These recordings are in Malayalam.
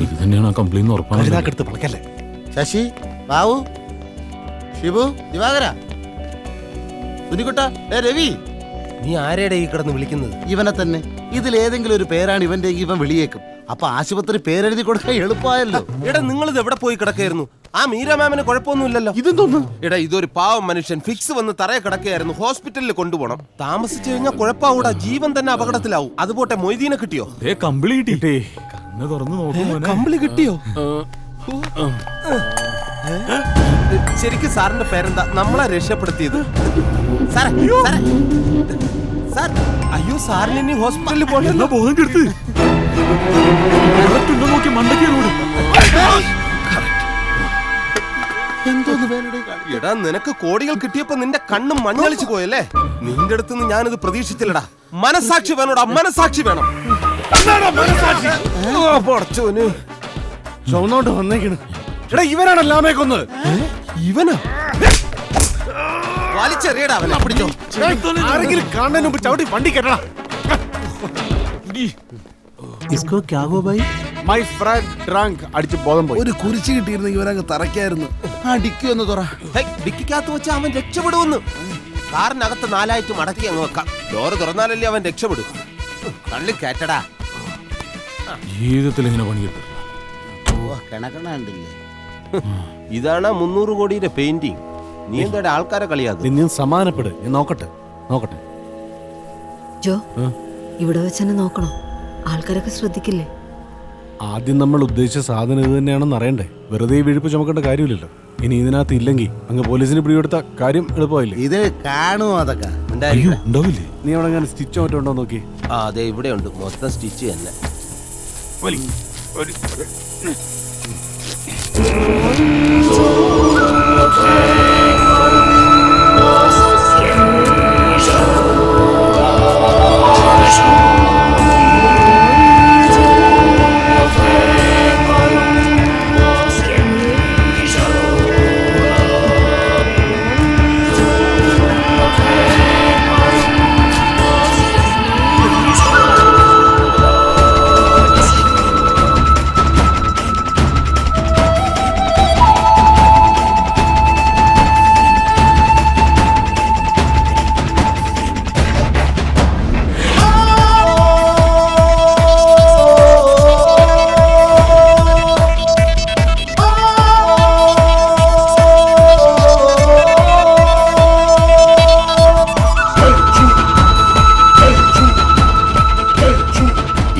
ഇത് തന്നെയാണ് ആ കംപ്ലൈന്റ് ഉറപ്പാണ്. പളക്കല്ലേ. ശശി, ബാബു, ഷിബു, ദിവാകര, സുനിക്കുട്ട, രവി, നീ ആരെയുടെ ഈ കിടന്ന് വിളിക്കുന്നത്? ഇവനെ തന്നെ. ഇതിലേതെങ്കിലും ഒരു പേരാണ് ഇവന്റെ, ഇവൻ വിളിയേക്കും. അപ്പൊ ആശുപത്രി പേരെഴുതി കൊടുക്കാൻ എളുപ്പമായല്ലോ. എടാ, നിങ്ങളിത് എവിടെ പോയി കിടക്കായിരുന്നു? ആ മീര മാമിന് കുഴപ്പമൊന്നുമില്ലല്ലോ. ഇതെന്തോന്നു? എടാ, ഇതൊരു പാവം മനുഷ്യൻ ഫിക്സ് വന്ന് തറയെ കിടക്കുകയായിരുന്നു. ഹോസ്പിറ്റലിൽ കൊണ്ടുപോകണം. താമസിച്ചു കഴിഞ്ഞാൽ കുഴപ്പമാവൂടാ, ജീവൻ തന്നെ അപകടത്തിലാവും. അതുപോട്ടെ, മൊയ്തീനെ കിട്ടിയോ? കമ്പിളി കിട്ടി. കണ്ണ് തുറന്നു നോക്കുമോ? കമ്പിളി കിട്ടിയോ? ശരിക്കും സാറിന്റെ പേരെന്താ? നമ്മളെ രക്ഷപ്പെടുത്തിയത് സാർ. അയ്യോ, സാറിന് ഇനി ഹോസ്പിറ്റലിൽ പോകണ്ട. ബോധം കെടുത്ത് നോക്കി മണ്ടയ്ക്കോട്. എടാ, നിനക്ക് കോടികൾ കിട്ടിയപ്പോ നിന്റെ കണ്ണും മഞ്ഞളിച്ചു പോയല്ലേ? നിന്റെ അടുത്തുനിന്ന് ഞാനിത് പ്രതീക്ഷിച്ചില്ലടാ. മനസാക്ഷി വേണോടാ, മനസാക്ഷി വേണം. ചുവന്നോട്ട് വന്നേക്കണ്. എടാ, ഇവനാണല്ലോ അമ്മയെ കൊന്നത്. ഇവനാ? വലിച്ചെറിയടാ അവനെ. പിടിച്ചോ. ആരെങ്കിലും കാണുന്നതിന് മുമ്പ് ചവിട്ടി വണ്ടി കെട്ടണം. इसको क्या हुआ भाई? My friend drunk. അടിച്ച് ബോധം പോയി. ഒരു കുരിശ് കിട്ടിയിരുന്നെങ്കിൽ ഇവരങ്ങ് തറയ്ക്കായിരുന്നു. ആ ഡിക്കി ഒന്ന് തുറ. ഡിക്കിക്കകത്ത് വെച്ച് അവൻ രക്ഷപ്പെടുമെന്ന്. കാറിനകത്ത് 4 മടക്കി അങ്ങ് വെക്കാം. ഡോറ് തുറന്നാലല്ലേ അവൻ രക്ഷപ്പെടും. തള്ളി കയറ്റടാ. ജീവിതത്തിൽ ഇങ്ങനെ പണി കിട്ടും. കിണക്കണണ്ടില്ലേ? ഇതാണ് 300 കോടിയുടെ പെയിന്റിങ്. നീ എന്താ ആൾക്കാരെ കളിയാക്കും? നിന്നും സമാനപ്പെട്. ഞാൻ നോക്കട്ടെ. ജോ, ഇവിടെ വെച്ചെന്നെ നോക്കണോ? ആൾക്കാരൊക്കെ ശ്രദ്ധിക്കില്ലേ? ആദ്യം നമ്മൾ ഉദ്ദേശിച്ച സാധനം ഇത് തന്നെയാണെന്ന് അറിയണ്ടേ? വെറുതെ വീഴ്പ്പ് ചുമക്കേണ്ട കാര്യമില്ലല്ലോ. ഇനി ഇതിനകത്ത് ഇല്ലെങ്കിൽ അങ്ങ് പോലീസിന് പിടികൊടുത്ത കാര്യം എളുപ്പമായില്ലേ? ഇത് കാണുമോ? അതൊക്കെ ഉണ്ടാവില്ലേ? നീ അവിടെ അങ്ങനെ സ്റ്റിച്ചോ മറ്റോ ഉണ്ടോ നോക്കി. ആ, അതെ, ഇവിടെ ഉണ്ട്. മൊത്തം സ്റ്റിച്ച് തന്നെ.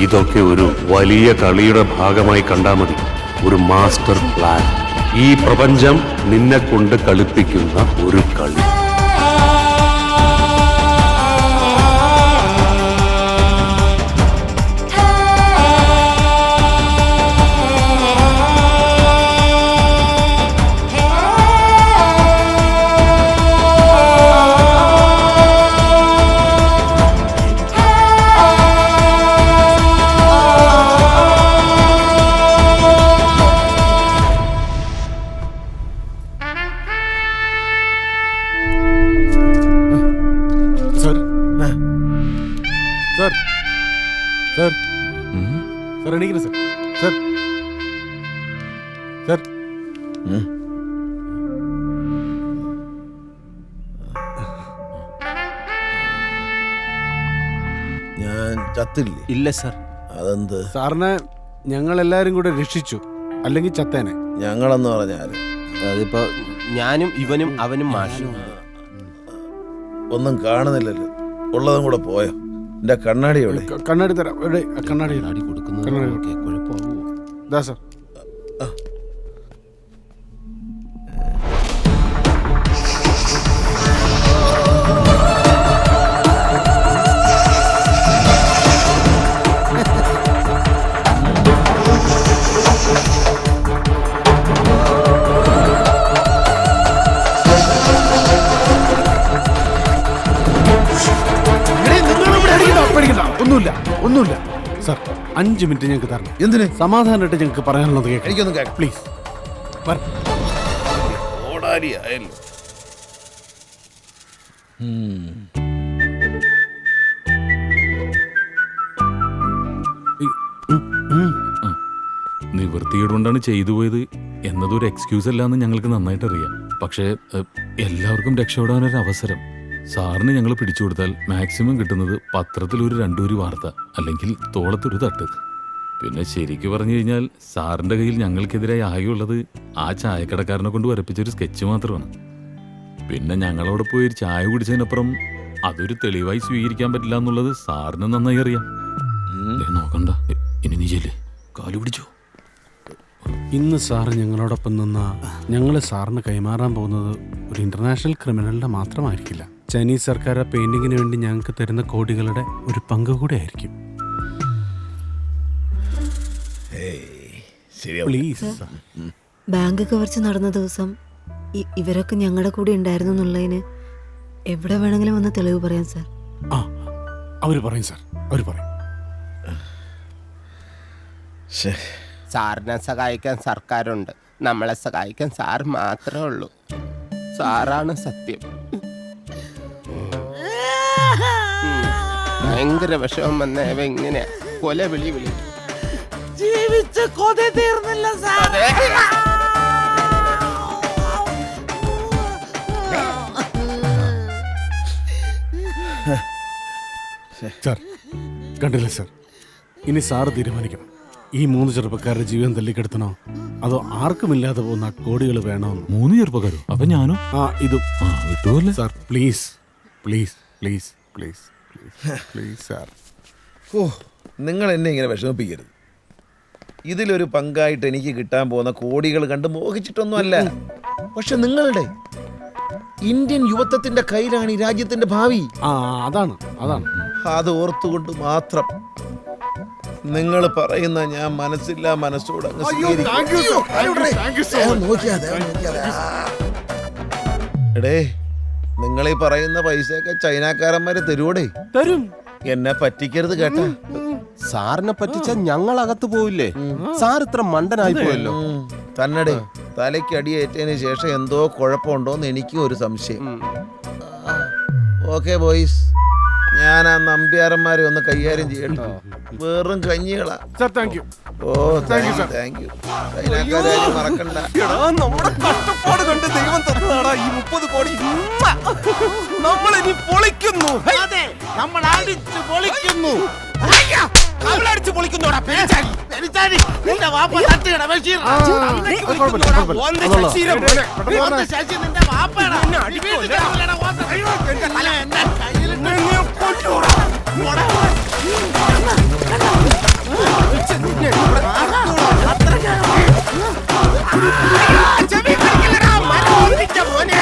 ഇതൊക്കെ ഒരു വലിയ കളിയുടെ ഭാഗമായി കണ്ടാൽ മതി. ഒരു മാസ്റ്റർ പ്ലാൻ. ഈ പ്രപഞ്ചം നിന്നെ കൊണ്ട് കളിപ്പിക്കുന്ന ഒരു കളി. ഞാൻ ചത്തില്ലേ? ഇല്ല സർ. അതെന്ത്? സാറിനെ ഞങ്ങൾ എല്ലാരും കൂടെ രക്ഷിച്ചു, അല്ലെങ്കിൽ ചത്തേനെ. ഞങ്ങളെന്ന് പറഞ്ഞാല് അതിപ്പോ ഞാനും ഇവനും അവനും മാഷും. ഒന്നും കാണുന്നില്ലല്ലോ. ഉള്ളതും കൂടെ പോയോ? എന്റെ കണ്ണാടി എവിടെ? കണ്ണാടി തരാം. എവിടെ കണ്ണാടി? കൊടുക്കുന്നു. കുഴപ്പമാവോ? ദാ സാർ. ഒന്നുമില്ല സാർ. 5 മിനിറ്റ് ഞങ്ങൾക്ക് തരണം. എന്തിന്? സമാധാനമായിട്ട് ഞങ്ങൾക്ക് പറയാനുള്ളത് കേൾക്കാം. എനിക്കൊന്നും കേൾക്കാം പ്ലീസ്. ഓടാരിയായല്ലോ. നിവൃത്തികേട് കൊണ്ടാണ് ചെയ്തു പോയത് എന്നതൊരു എക്സ്ക്യൂസ് അല്ല എന്ന് ഞങ്ങൾക്ക് നന്നായിട്ട് അറിയാം. പക്ഷേ എല്ലാവർക്കും രക്ഷപ്പെടാനൊരു അവസരം സാറിന് ഞങ്ങൾ പിടിച്ചു കൊടുത്താൽ മാക്സിമം കിട്ടുന്നത് പത്രത്തിൽ ഒരു 2 വാർത്ത, അല്ലെങ്കിൽ തോളത്തൊരു തട്ട്. പിന്നെ ശരിക്കു പറഞ്ഞു കഴിഞ്ഞാൽ സാറിന്റെ കയ്യിൽ ഞങ്ങൾക്കെതിരായി ആകെയുള്ളത് ആ ചായക്കടക്കാരനെ കൊണ്ട് വരപ്പിച്ചൊരു സ്കെച്ച് മാത്രമാണ്. പിന്നെ ഞങ്ങളവിടെ പോയി ഒരു ചായ കുടിച്ചതിനപ്പുറം അതൊരു തെളിവായി സ്വീകരിക്കാൻ പറ്റില്ല എന്നുള്ളത് സാറിന് നന്നായി അറിയാം. നോക്കണ്ട, ഇനി നീ ചെല്ലേ, കാലു പിടിച്ചോ. ഇന്ന് സാറ് ഞങ്ങളോടൊപ്പം നിന്ന ഞങ്ങൾ സാറിന് കൈമാറാൻ പോകുന്നത് ഒരു ഇന്റർനാഷണൽ ക്രിമിനലിന്റെ മാത്രമായിരിക്കില്ല. ചൈനീസ് സർക്കാർ ആ പെയിന്റിങ്ങിന് വേണ്ടി ഞങ്ങൾക്ക് തരുന്ന കോടികളുടെ ഒരു പങ്ക് കൂടെ ആയിരിക്കും. പ്ലീസ്. ബാങ്ക് കവർച്ച നടന്ന ദിവസം ഇവരൊക്കെ ഞങ്ങളുടെ കൂടെ ഉണ്ടായിരുന്നു എന്നുള്ളതിന് എവിടെ വേണമെങ്കിലും ഒന്ന് തെളിവ് പറയാം സാർ. ആ, അവര് പറയും സാർ, അവര് പറയും. സാറിനെ സഹായിക്കാൻ സർക്കാരുണ്ട്, നമ്മളെ സഹായിക്കാൻ സാർ മാത്രമേ ഉള്ളൂ. സാറാണ് സത്യം. ഭയങ്കര വിഷമം വന്നവ ഇങ്ങനെ കൊല വിളി ജീവിച്ച കൊത തീർന്നില്ല സാർ. സാർ കണ്ടില്ല സാർ, ഇനി സാറ് തീരുമാനിക്കണം. ഈ 3 ചെറുപ്പക്കാരുടെ ജീവൻ തല്ലിക്കെടുത്തണോ അതോ ആർക്കുമില്ലാതെ പോകുന്ന കോടികൾ വേണമെന്ന്. 3 ചെറുപ്പക്കാരോ? അപ്പൊ ഞാനോ? ആ ഇതും വിട്ടുപോലെ sir. Please please please please please sir. ഓ, നിങ്ങൾ എന്നെ ഇങ്ങനെ വിഷമിപ്പിക്കരുത്. ഇതിലൊരു പങ്കായിട്ട് എനിക്ക് കിട്ടാൻ പോകുന്ന കോടികൾ കണ്ട് മോഹിച്ചിട്ടൊന്നുമല്ല. പക്ഷെ നിങ്ങളുടെ ഇന്ത്യൻ യുവത്വത്തിന്റെ കയ്യിലാണ് ഈ രാജ്യത്തിന്റെ ഭാവി. ആ അതാണ് അതാണ് അത് ഓർത്തുകൊണ്ട് മാത്രം നിങ്ങൾ പറയുന്ന ഞാൻ മനസ്സില്ലാ മനസ്സോട് അങ്ങ് എടേ, നിങ്ങളീ പറയുന്ന പൈസയൊക്കെ ചൈനക്കാരന്മാര് തരൂടെ? തരും. എന്നെ പറ്റിക്കരുത് കേട്ടാ. സാറിനെ പറ്റിച്ച ഞങ്ങൾ അകത്ത് പോയില്ലേ? സാർ ഇത്ര മണ്ടനായി പോയല്ലോ. തന്നടേ, തലയ്ക്ക് അടിയേറ്റതിന് ശേഷം എന്തോ കുഴപ്പമുണ്ടോന്ന് എനിക്കും ഒരു സംശയം. ഓക്കെ ബോയ്സ്, ഞാൻ ആ നമ്പ്യാരന്മാരെ ഒന്ന് കൈകാര്യം ചെയ്യട്ടോ. വെറും കഞ്ഞികളാ. ഓ താങ്ക് യു. ചൈനക്കാരെ മറക്കണ്ട. നമ്മുടെ കഷ്ടപ്പാട് കൊണ്ട് ദൈവം തന്നതാടാ ഈ 30 കോടി. നമ്മളിനി പൊളിക്കുന്നു. നമ്മൾ അടിച്ചു പൊളിക്കുന്നു. അവളടിച്ചു പൊളിക്കുന്നോടാ പെരിച്ചാടി. നിന്റെ വാപ്പ തട്ടുകട ബഷീർ. നിന്റെ വാപ്പയാണ്. ചെവി കടിക്കില്ലടാ മരം മോനെ.